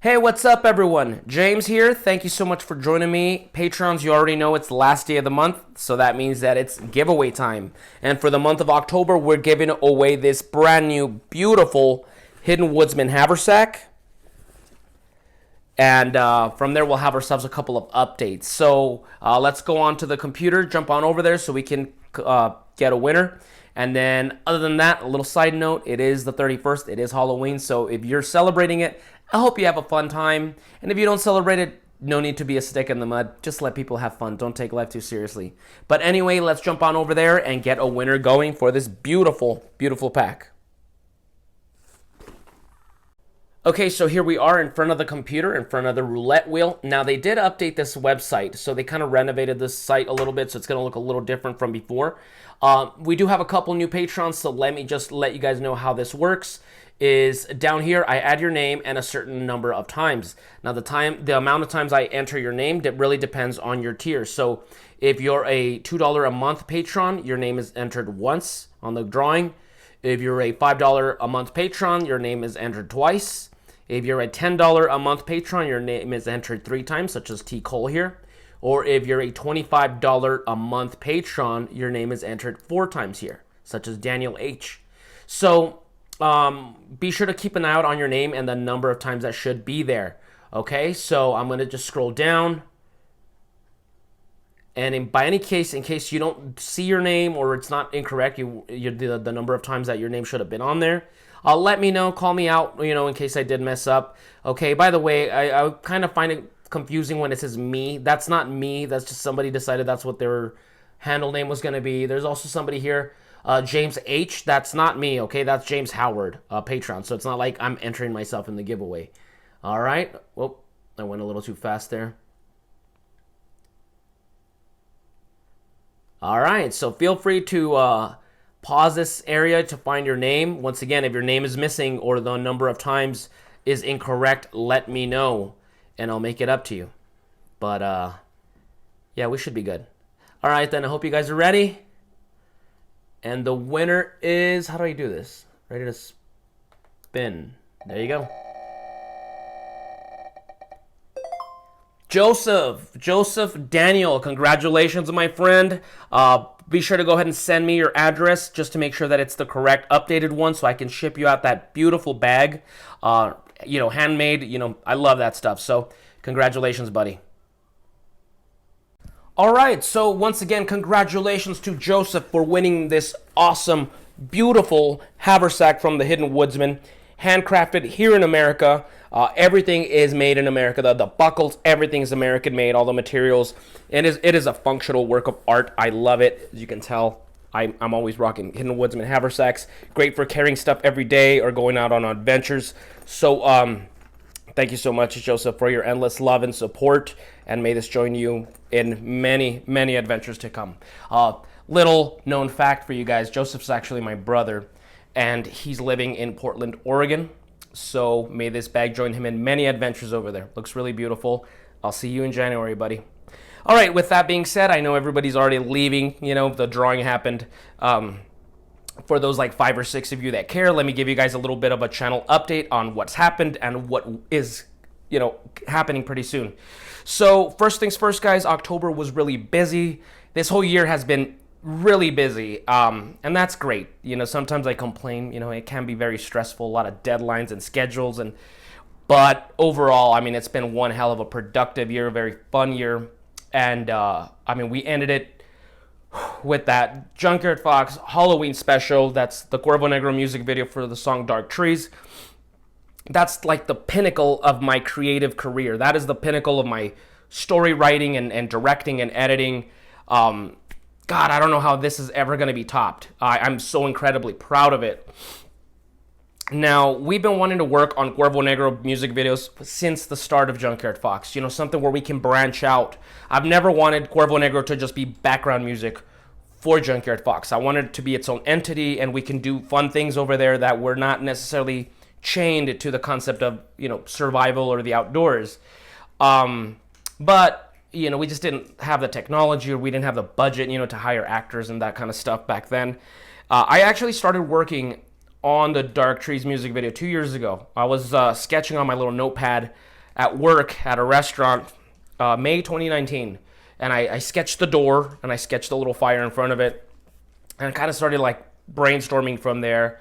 Hey, what's up, everyone? James here. Thank you so much for joining me. Patrons, you already know it's the last day of the month, so that means that it's giveaway time. And for the month of October, we're giving away this brand new, beautiful Hidden Woodsman Haversack. And from there, we'll have ourselves a couple of updates. So let's go on to the computer, jump on over there so we can get a winner. And then, other than that, a little side note, it is the 31st. It is Halloween, so if you're celebrating it, I hope you have a fun time. And if you don't celebrate it, no need to be a stick in the mud. Just let people have fun. Don't take life too seriously. But anyway, let's jump on over there and get a winner going for this beautiful, beautiful pack. Okay, so here we are in front of the computer, in front of the roulette wheel. Now, they did update this website, so they kind of renovated this site a little bit, so it's going to look a little different from before. We do have a couple new patrons, so let me just let you guys know how this works. Is down here, I add your name and a certain number of times. Now, the amount of times I enter your name, that really depends on your tier. So, if you're a $2 a month patron, your name is entered once on the drawing. If you're a $5 a month patron, your name is entered twice. If you're a $10 a month patron, your name is entered 3 times, such as T. Cole here. Or if you're a $25 a month patron, your name is entered 4 times here, such as Daniel H. So be sure to keep an eye out on your name and the number of times that should be there. Okay, so I'm going to just scroll down. And in case you don't see your name or it's not incorrect, the number of times that your name should have been on there, let me know, call me out, in case I did mess up. Okay, by the way, I kind of find it confusing when it says me. That's not me. That's just somebody decided that's what their handle name was going to be. There's also somebody here, James H. That's not me, okay? That's James Howard, Patreon. So it's not like I'm entering myself in the giveaway. All right. Whoop, I went a little too fast there. All right, so feel free to pause this area to find your name. Once again, if your name is missing or the number of times is incorrect, let me know, and I'll make it up to you. But, yeah, we should be good. All right, then, I hope you guys are ready. And the winner is, how do I do this? Ready to spin. There you go. Joseph Daniel, congratulations, my friend. Be sure to go ahead and send me your address just to make sure that it's the correct updated one so I can ship you out that beautiful bag. Handmade, I love that stuff. So congratulations, buddy. All right, so once again, congratulations to Joseph for winning this awesome, beautiful haversack from the Hidden Woodsman. Handcrafted here in America. Everything is made in America. The buckles, everything is American made. All the materials. It is a functional work of art. I love it. As you can tell, I'm always rocking Hidden Woodsman haversacks. Great for carrying stuff every day or going out on adventures. So thank you so much, Joseph, for your endless love and support. And may this join you in many, many adventures to come. Little known fact for you guys, Joseph's actually my brother. And he's living in Portland, Oregon. So may this bag join him in many adventures over there. Looks really beautiful. I'll see you in January, buddy. All right, with that being said, I know everybody's already leaving. The drawing happened. For those like 5 or 6 of you that care, let me give you guys a little bit of a channel update on what's happened and what is, happening pretty soon. So first things first, guys, October was really busy. This whole year has been really busy, and that's great. Sometimes I complain, it can be very stressful, a lot of deadlines and schedules, but overall, it's been one hell of a productive year, a very fun year, and we ended it with that Junkyard Fox Halloween special. That's the Cuervo Negro music video for the song Dark Trees. That's like the pinnacle of my creative career. That is the pinnacle of my story writing and directing and editing. God, I don't know how this is ever going to be topped. I'm so incredibly proud of it. Now, we've been wanting to work on Cuervo Negro music videos since the start of Junkyard Fox. Something where we can branch out. I've never wanted Cuervo Negro to just be background music for Junkyard Fox. I wanted it to be its own entity, and we can do fun things over there that we're not necessarily chained to the concept of, survival or the outdoors. But we just didn't have the technology, or we didn't have the budget, to hire actors and that kind of stuff back then. I actually started working on the Dark Trees music video 2 years ago. I was sketching on my little notepad at work at a restaurant, May 2019, and I sketched the door and I sketched a little fire in front of it, and I kind of started like brainstorming from there.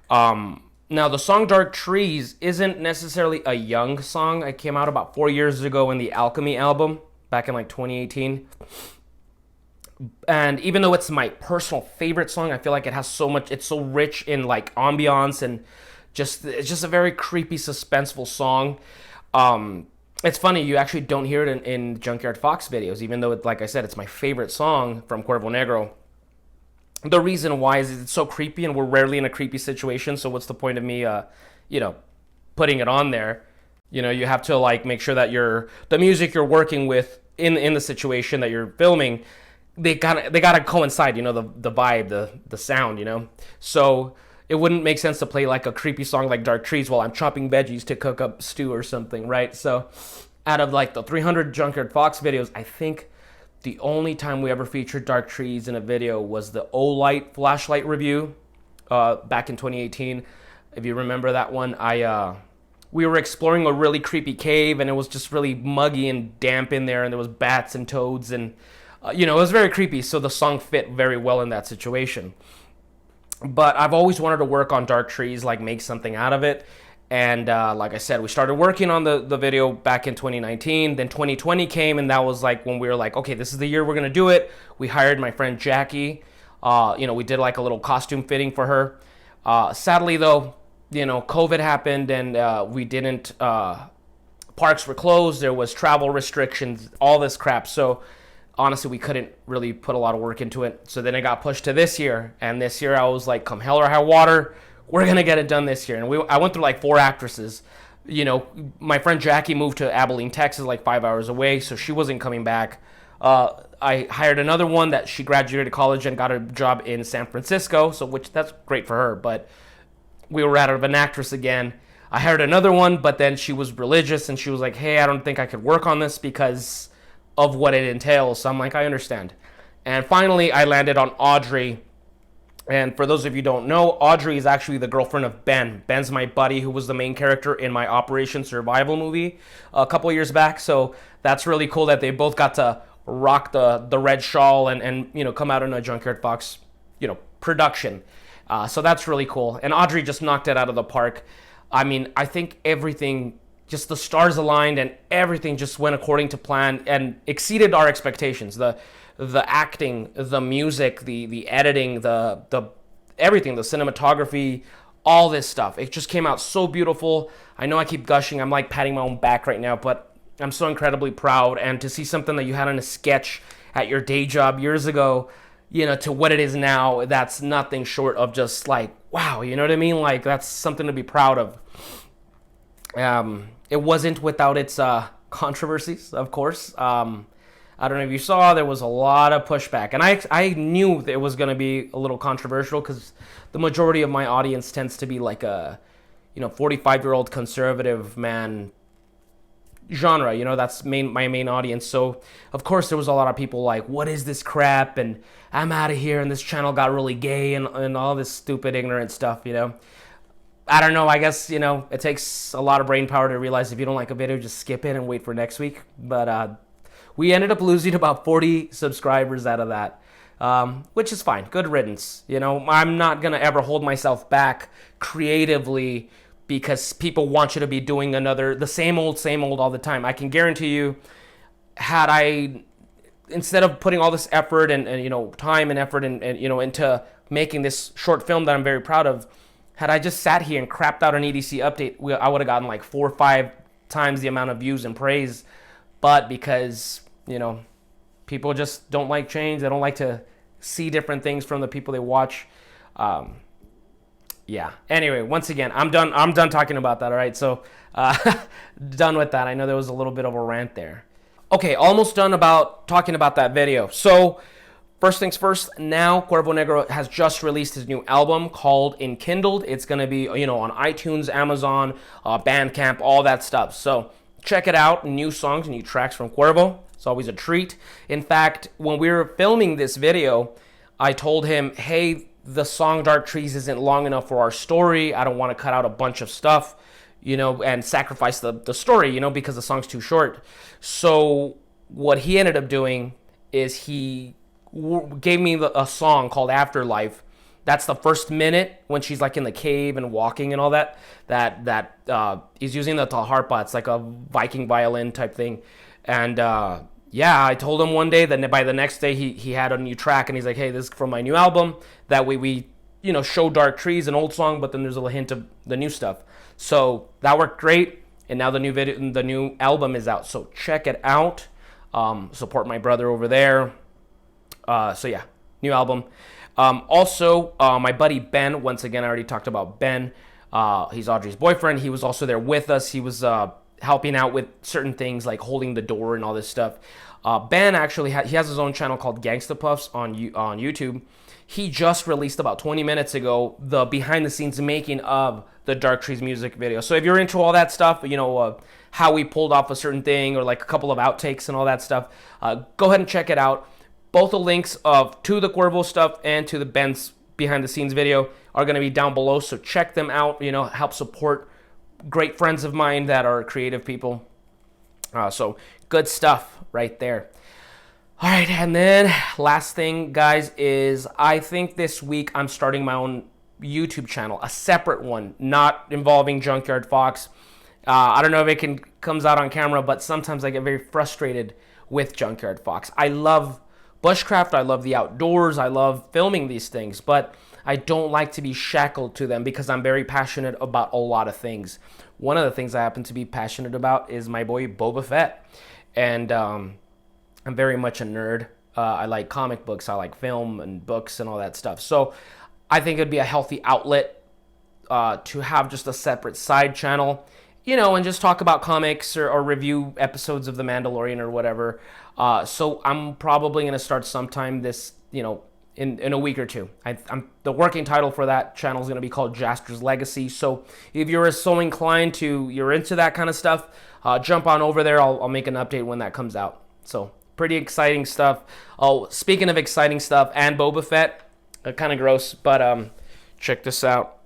Now the song Dark Trees isn't necessarily a young song. It came out about 4 years ago in the Alchemy album back in like 2018. And even though it's my personal favorite song, I feel like it has so much, it's so rich in like ambiance and it's just a very creepy, suspenseful song. It's funny, you actually don't hear it in Junkyard Fox videos, even though, like I said, it's my favorite song from Cuervo Negro. The reason why is it's so creepy, and we're rarely in a creepy situation, so what's the point of me, putting it on there? You have to like make sure that the music you're working with in the situation that you're filming, they gotta coincide, the vibe, the sound, So it wouldn't make sense to play like a creepy song like Dark Trees while I'm chopping veggies to cook up stew or something, right? So out of like the 300 Junkyard Fox videos, I think the only time we ever featured Dark Trees in a video was the Olight flashlight review back in 2018. If you remember that one, we were exploring a really creepy cave, and it was just really muggy and damp in there, and there was bats and toads, and it was very creepy, so the song fit very well in that situation. But I've always wanted to work on Dark Trees, like make something out of it. And like I said, we started working on the video back in 2019. Then 2020 came, and that was like when we were like, okay, this is the year we're going to do it. We hired my friend Jackie. We did like a little costume fitting for her. Sadly, though, COVID happened, and we didn't, parks were closed. There was travel restrictions, all this crap. So honestly, we couldn't really put a lot of work into it. So then it got pushed to this year. And this year I was like, come hell or high water, we're going to get it done this year. And I went through like 4 actresses. My friend Jackie moved to Abilene, Texas, like 5 hours away. So she wasn't coming back. I hired another one that she graduated college and got a job in San Francisco. So that's great for her. But we were out of an actress again. I hired another one, but then she was religious. And she was like, hey, I don't think I could work on this because of what it entails. So I'm like, I understand. And finally, I landed on Audrey. And for those of you who don't know, Audrey is actually the girlfriend of Ben. Ben's my buddy who was the main character in my Operation Survival movie a couple years back. So that's really cool that they both got to rock the red shawl and come out in a Junkyard Fox, production. So that's really cool. And Audrey just knocked it out of the park. I mean, I think everything, just the stars aligned and everything just went according to plan and exceeded our expectations. The acting, the music, the editing, the everything, the cinematography, all this stuff. It just came out so beautiful. I know I keep gushing. I'm like patting my own back right now, but I'm so incredibly proud. And to see something that you had in a sketch at your day job years ago, to what it is now, that's nothing short of just like, wow, you know what I mean? Like, that's something to be proud of. It wasn't without its controversies, of course. I don't know if you saw, there was a lot of pushback. And I knew it was going to be a little controversial because the majority of my audience tends to be like a 45-year-old conservative man genre. That's my main audience. So, of course, there was a lot of people like, what is this crap? And I'm out of here. And this channel got really gay and all this stupid, ignorant stuff, I don't know. I guess, it takes a lot of brain power to realize if you don't like a video, just skip it and wait for next week. But we ended up losing about 40 subscribers out of that, which is fine. Good riddance. I'm not going to ever hold myself back creatively because people want you to be doing the same old all the time. I can guarantee you, had I, instead of putting all this effort and time and effort and into making this short film that I'm very proud of, had I just sat here and crapped out an EDC update, I would have gotten like 4 or 5 times the amount of views and praise. But because, people just don't like change, they don't like to see different things from the people they watch. Yeah. Anyway, once again, I'm done talking about that, all right? So, done with that. I know there was a little bit of a rant there. Okay, almost done talking about that video. So, first things first, now Cuervo Negro has just released his new album called Enkindled. It's going to be, on iTunes, Amazon, Bandcamp, all that stuff. So check it out. New songs, new tracks from Cuervo. It's always a treat. In fact, when we were filming this video, I told him, hey, the song Dark Trees isn't long enough for our story. I don't want to cut out a bunch of stuff. and sacrifice the story, because the song's too short. So what he ended up doing is he gave me a song called Afterlife. That's the first minute when she's like in the cave and walking and all that. He's using the harpa. It's like a Viking violin type thing. And yeah, I told him one day that by the next day he had a new track, and he's like, hey, this is from my new album. That way we show Dark Trees, an old song, but then there's a little hint of the new stuff. So that worked great. And now the new album is out. So check it out. Support my brother over there. So yeah, new album. Also, my buddy Ben, once again, I already talked about Ben. He's Audrey's boyfriend. He was also there with us. He was helping out with certain things like holding the door and all this stuff. Ben actually he has his own channel called Gangstapuffs on YouTube. He just released about 20 minutes ago the behind the scenes making of the Dark Trees music video. So if you're into all that stuff, how we pulled off a certain thing or like a couple of outtakes and all that stuff, go ahead and check it out. Both the links to the Cuervo stuff and to the Ben's behind the scenes video are going to be down below. So check them out, help support great friends of mine that are creative people. So good stuff right there. All right, and then last thing, guys, is I think this week I'm starting my own YouTube channel, a separate one, not involving Junkyard Fox. I don't know if it comes out on camera, but sometimes I get very frustrated with Junkyard Fox. I love bushcraft, I love the outdoors, I love filming these things, but I don't like to be shackled to them because I'm very passionate about a lot of things. One of the things I happen to be passionate about is my boy Boba Fett, and I'm very much a nerd. I like comic books, I like film and books and all that stuff. So I think it'd be a healthy outlet to have just a separate side channel, and just talk about comics or review episodes of The Mandalorian or whatever. So I'm probably going to start sometime this, in a week or two. The working title for that channel is going to be called Jaster's Legacy. So if you're so inclined you're into that kind of stuff, jump on over there. I'll make an update when that comes out. So pretty exciting stuff. Oh, speaking of exciting stuff and Boba Fett, kind of gross, but check this out.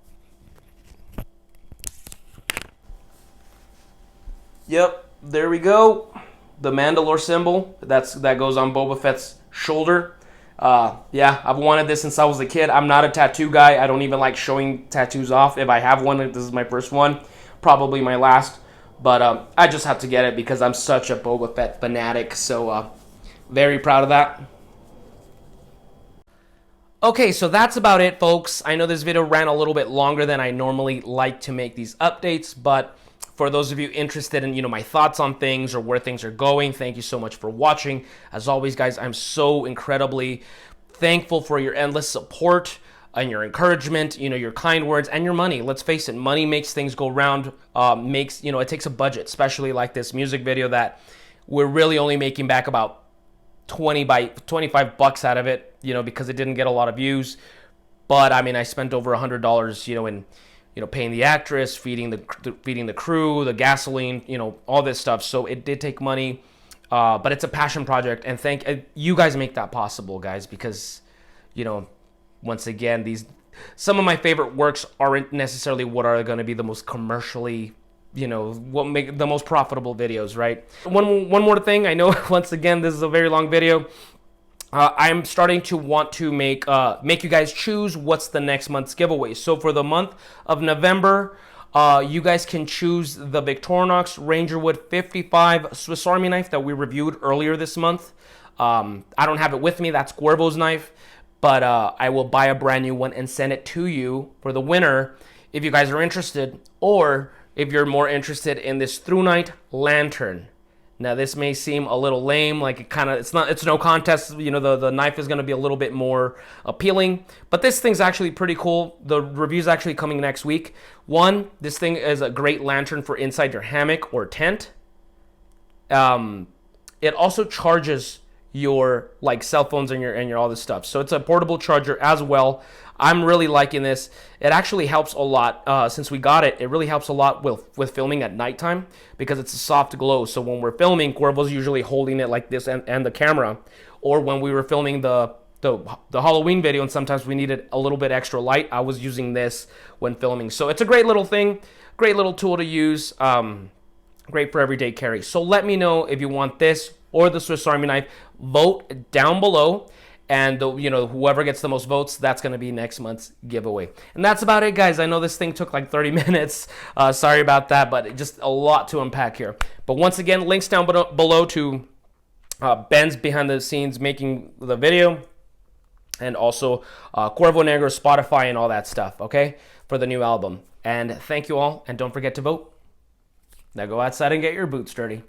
Yep, there we go. The Mandalore symbol that goes on Boba Fett's shoulder. Yeah, I've wanted this since I was a kid. I'm not a tattoo guy. I don't even like showing tattoos off. If I have one, this is my first one, probably my last. But I just have to get it because I'm such a Boba Fett fanatic. So very proud of that. Okay, so that's about it, folks. I know this video ran a little bit longer than I normally like to make these updates, but for those of you interested in, my thoughts on things or where things are going, thank you so much for watching. As always, guys, I'm so incredibly thankful for your endless support and your encouragement, your kind words and your money. Let's face it, money makes things go round, it takes a budget, especially like this music video that we're really only making back about 25 bucks out of it, because it didn't get a lot of views. But I mean, I spent over $100, in paying the actress, feeding the crew, the gasoline, all this stuff. So it did take money, but it's a passion project. And thank you guys make that possible, guys, because, once again, some of my favorite works aren't necessarily what are going to be the most commercially, what make the most profitable videos, right? One more thing. I know, once again, this is a very long video. I'm starting to want to make you guys choose what's the next month's giveaway. So for the month of November, you guys can choose the Victorinox Rangerwood 55 Swiss Army knife that we reviewed earlier this month. I don't have it with me. That's Cuervo's knife. But I will buy a brand new one and send it to you for the winner if you guys are interested. Or if you're more interested in this Through Night Lantern. Now this may seem a little lame, like it's no contest, the knife is going to be a little bit more appealing, but this thing's actually pretty cool. The review's actually coming next week. One, this thing is a great lantern for inside your hammock or tent. It also charges your cell phones and your all this stuff. So it's a portable charger as well. I'm really liking this. It actually helps a lot. Since we got it, it really helps a lot with filming at nighttime because it's a soft glow. So when we're filming, Cuervo's usually holding it like this and the camera. Or when we were filming the Halloween video and sometimes we needed a little bit extra light, I was using this when filming. So it's a great little thing. great little tool to use. Great for everyday carry. So let me know if you want this or the Swiss Army knife. Vote down below. And whoever gets the most votes, that's going to be next month's giveaway. And that's about it, guys. I know this thing took like 30 minutes. Sorry about that, but just a lot to unpack here. But once again, links down below to Ben's behind the scenes making the video, and also Cuervo, Negros, Spotify, and all that stuff, okay, for the new album. And thank you all, and don't forget to vote. Now go outside and get your boots dirty.